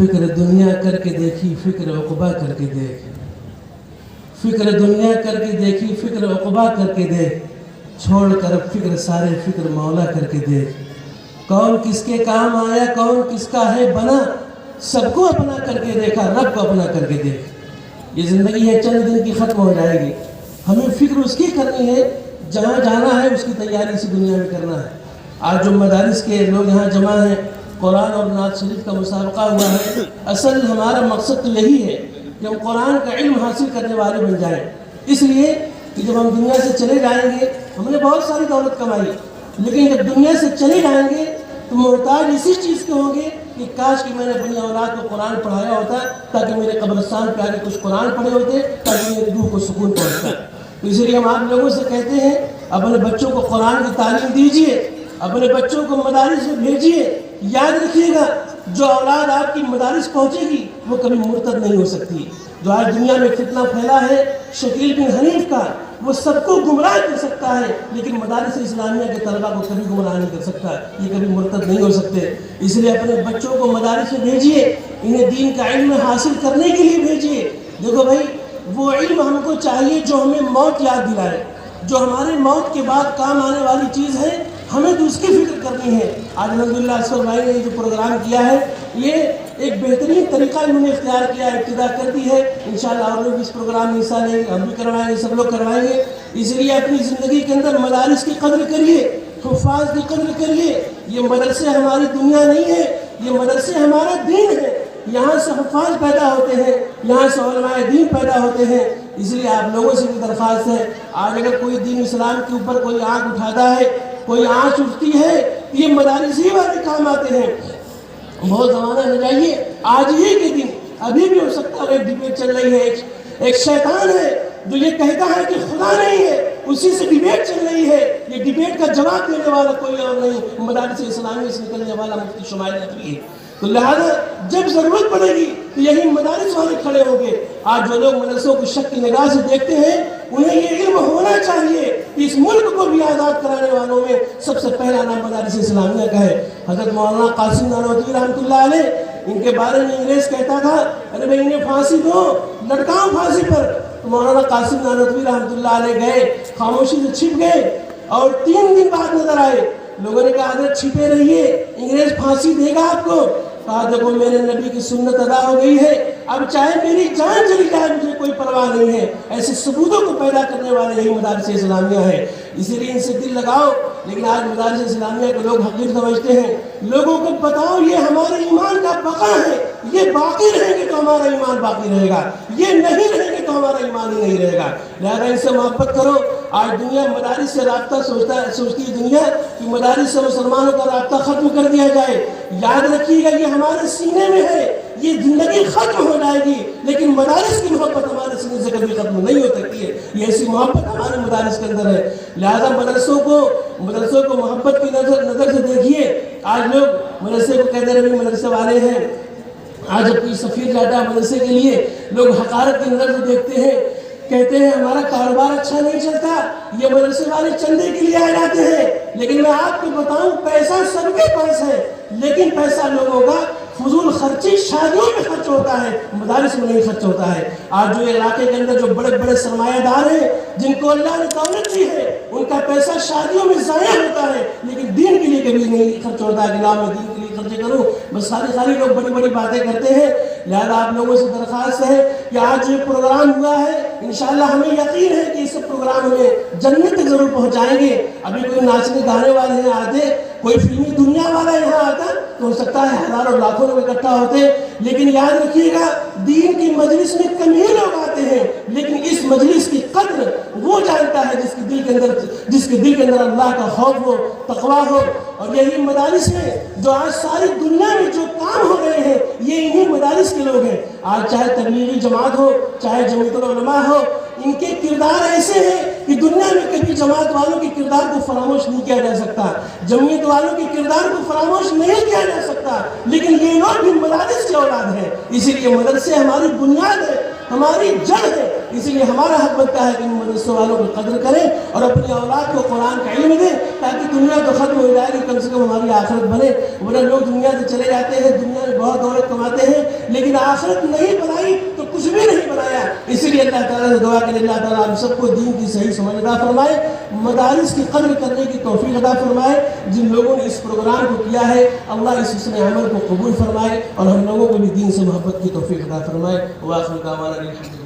فکر دنیا کر کے دیکھی فکر عقبہ کر کے دیکھ، فکر دنیا کر کے دیکھی فکر عقبہ کر کے دیکھ، چھوڑ کر فکر سارے فکر مولا کر کے دیکھ، کون کس کے کام آیا کون کس کا ہے بنا، سب کو اپنا کر کے دیکھا رب کو اپنا کر کے دیکھ۔ یہ زندگی ہے چند دن کی ختم ہو جائے گی، ہمیں فکر اس کی کرنی ہے جہاں جانا ہے اس کی تیاری اسی دنیا میں کرنا ہے۔ آج جو مدارس کے لوگ یہاں جمع ہیں، قرآن اور نعت شریف کا مسابقہ ہوا ہے، اصل ہمارا مقصد تو یہی ہے کہ ہم قرآن کا علم حاصل کرنے والے بن جائیں۔ اس لیے کہ جب ہم دنیا سے چلے جائیں گے، ہم نے بہت ساری دولت کمائی، لیکن جب دنیا سے چلے جائیں گے تو محتاج اسی چیز کے ہوں گے کہ کاش کہ میں نے اپنی اولاد کو قرآن پڑھایا ہوتا تاکہ میرے قبرستان پہ آگے کچھ قرآن پڑھے ہوتے تاکہ میری روح کو سکون پہنچتا۔ تو اس لیے ہم آپ لوگوں سے کہتے ہیں اپنے بچوں کو قرآن کی تعلیم دیجیے، اپنے بچوں کو مدارس میں بھیجیے۔ یاد رکھیے گا جو اولاد آپ کی مدارس پہنچے گی وہ کبھی مرتد نہیں ہو سکتی۔ جو آج دنیا میں فتنہ پھیلا ہے شکیل بن حنیف کا، وہ سب کو گمراہ کر سکتا ہے لیکن مدارس اسلامیہ کے طلبہ کو کبھی گمراہ نہیں کر سکتا، یہ کبھی مرتد نہیں ہو سکتے۔ اس لیے اپنے بچوں کو مدارس میں بھیجیے، انہیں دین کا علم حاصل کرنے کے لیے بھیجیے۔ دیکھو بھائی، وہ علم ہم کو چاہیے جو ہمیں موت یاد دلائے، جو ہمارے موت کے بعد کام آنے والی چیز ہے، ہمیں تو اس کی فکر کرنی ہے۔ آج الحمدللہ اسفر بھائی نے جو پروگرام کیا ہے، یہ ایک بہترین طریقہ انہوں نے اختیار کیا، ابتدا کر دی ہے۔ انشاءاللہ اور لوگ اس پروگرام میں حصہ لیں گے، ہم بھی کروائیں گے، سب لوگ کروائیں گے۔ اس لیے اپنی زندگی کے اندر مدارس کی قدر کریے، حفاظ کی قدر کریے۔ یہ مدرسے ہماری دنیا نہیں ہے، یہ مدرسے ہمارا دین ہے۔ یہاں سے حفاظ پیدا ہوتے ہیں، یہاں سے علماء دین پیدا ہوتے ہیں۔ اس لیے آپ لوگوں سے بھی درخواست ہے، آج اگر کوئی دین اسلام کے اوپر کوئی آنکھ اٹھاتا ہے، کوئی آنچ اٹھتی ہے، یہ مدارس ہی والے کام آتے ہیں۔ بہت زمانہ نہ جائیے، آج ہی کے دن ابھی بھی ہو سکتا ہے ایک ڈیبیٹ چل رہی ہے، ایک شیطان ہے جو یہ کہتا ہے کہ خدا نہیں ہے، اسی سے ڈیبیٹ چل رہی ہے۔ یہ ڈیبیٹ کا جواب دینے والا کوئی اور نہیں، مدارس اسلامی سے نکلنے والا مفتی شمائل نقوی ہے۔ تو لہذا جب ضرورت پڑے گی تو یہی مدارس والے کھڑے ہوں گے۔ آج جو لوگ مدرسوں کو شک کی نگاہ سے دیکھتے ہیں، انہیں یہ علم ہونا چاہیے کہ اس ملک کو بھی آزاد کرانے والوں میں سب سے پہلا نام مدارس اسلامیہ کا ہے۔ حضرت مولانا قاسم نانوتوی رحمۃ اللہ علیہ، ان کے بارے میں انگریز کہتا تھا ارے بھائی انہیں پھانسی دو، لٹکاؤ پھانسی پر۔ تو مولانا قاسم نانوتوی رحمۃ اللہ علیہ گئے، خاموشی سے چھپ گئے اور 3 دن بعد نظر آئے۔ لوگوں نے کہا حضرت چھپے رہیے، انگریز پھانسی دے گا آپ کو۔ کہا دیکھو میرے نبی کی سنت ادا ہو گئی ہے، اب چاہے میری جان چلی جائے مجھے کوئی پرواہ نہیں ہے۔ ایسے ثبوتوں کو پیدا کرنے والے یہی مدارس اسلامیہ ہے، اسی لیے ان سے دل لگاؤ۔ لیکن آج مدارس اسلامیہ کو لوگ حقیر سمجھتے ہیں۔ لوگوں کو بتاؤ یہ ہمارے ایمان کا بقا ہے، یہ باقی رہیں گے تو ہمارا ایمان باقی رہے گا، یہ نہیں رہیں گے تو ہمارا ایمان ہی نہیں رہے گا۔ لہذا ان سے محبت کرو۔ آج دنیا مدارس سے رابطہ سوچتی ہے دنیا کہ مدارس سے مسلمانوں کا رابطہ ختم کر دیا جائے۔ یاد رکھیے گا یہ ہمارے سینے میں ہے، یہ زندگی ختم ہو جائے گی لیکن مدارس کی محبت ہمارے سینے سے کبھی ختم نہیں ہو سکتی ہے۔ یہ ایسی محبت ہمارے مدارس کے اندر ہے۔ لہذا مدرسوں کو محبت کی نظر سے دیکھیے۔ آج لوگ مدرسے کو کہتے رہے مدرسے والے ہیں، آج جب کوئی سفیر جاتا ہے مدرسے کے لیے لوگ حقارت کی نظر سے دیکھتے ہیں، کہتے ہیں ہمارا کاروبار اچھا نہیں چلتا، یہ مدرسے والے چندے کے لیے آ جاتے ہیں۔ لیکن میں آپ کو بتاؤں پیسہ سب کے پاس ہے، لیکن پیسہ لوگوں کا فضول خرچی شادیوں میں خرچ ہوتا ہے، مدارس میں نہیں خرچ ہوتا ہے۔ آج جو علاقے کے اندر جو بڑے بڑے سرمایہ دار ہیں جن کو اللہ نے دولت دی ہے، ان کا پیسہ شادیوں میں ضائع ہوتا ہے لیکن دین کے لیے کبھی نہیں خرچ ہوتا ہے کہ لا میں دین کے لیے خرچے کروں۔ بس ساری لوگ بڑی بڑی باتیں کرتے ہیں۔ لہذا آپ لوگوں سے درخواست ہے کہ آج یہ پروگرام ہوا ہے، انشاءاللہ ہمیں یقین ہے کہ اس پروگرام ہمیں جنت تک ضرور پہنچائیں گے۔ ابھی کوئی ناچنے گانے والے ہیں آتے، کوئی فلمی دنیا والا یہاں آتا تو ہو سکتا ہے ہزاروں لاکھوں لوگ اکٹھا ہوتے، لیکن یاد رکھیے گا دین کی مجلس میں کم ہی لوگ آتے ہیں، لیکن اس مجلس کی قدر وہ جانتا ہے جس کے دل کے اندر اللہ کا خوف ہو، تقوی ہو۔ اور یہی مدارس میں جو آج ساری دنیا میں جو کام ہو رہے ہیں یہ انہی مدارس کے لوگ ہیں۔ آج چاہے تبلیغی جماعت ہو، چاہے جمعیت العلماء ہو، ان کے کردار ایسے ہیں کہ دنیا میں کبھی جماعت والوں کے کردار کو فراموش نہیں کیا جا سکتا، جمعیت والوں کے کردار کو فراموش نہیں کیا جا سکتا، لیکن یہ لوگ بھی مدارس کے اولاد ہیں۔ اسی لیے مدرسے ہماری بنیاد ہے، ہماری جڑ ہے۔ اسی لیے ہمارا حق بنتا ہے کہ ان مدرسوں والوں کی قدر کریں اور اپنی اولاد کو قرآن کا علم دیں، تاکہ دنیا تو ختم ہو جائے گی، کم سے کم ہماری آخرت بنے۔ ورنہ لوگ دنیا سے چلے جاتے ہیں، دنیا میں بہت دولت کماتے ہیں، لیکن آخرت نہیں بنائی تو کچھ بھی نہیں بنایا۔ اسی لیے اللہ تعالیٰ سے دعا کریں اللہ تعالیٰ ہم سب کو دین کی صحیح سمجھ عطا فرمائے، مدارس کی قدر کرنے کی توفیق عطا فرمائے۔ جن لوگوں نے اس پروگرام کو کیا ہے اللہ اس حسن عمل کو قبول فرمائے اور ہم لوگوں کو بھی دین سے محبت کی توفیق عطا فرمائے۔ وآخر دعوانا الحمد للہ۔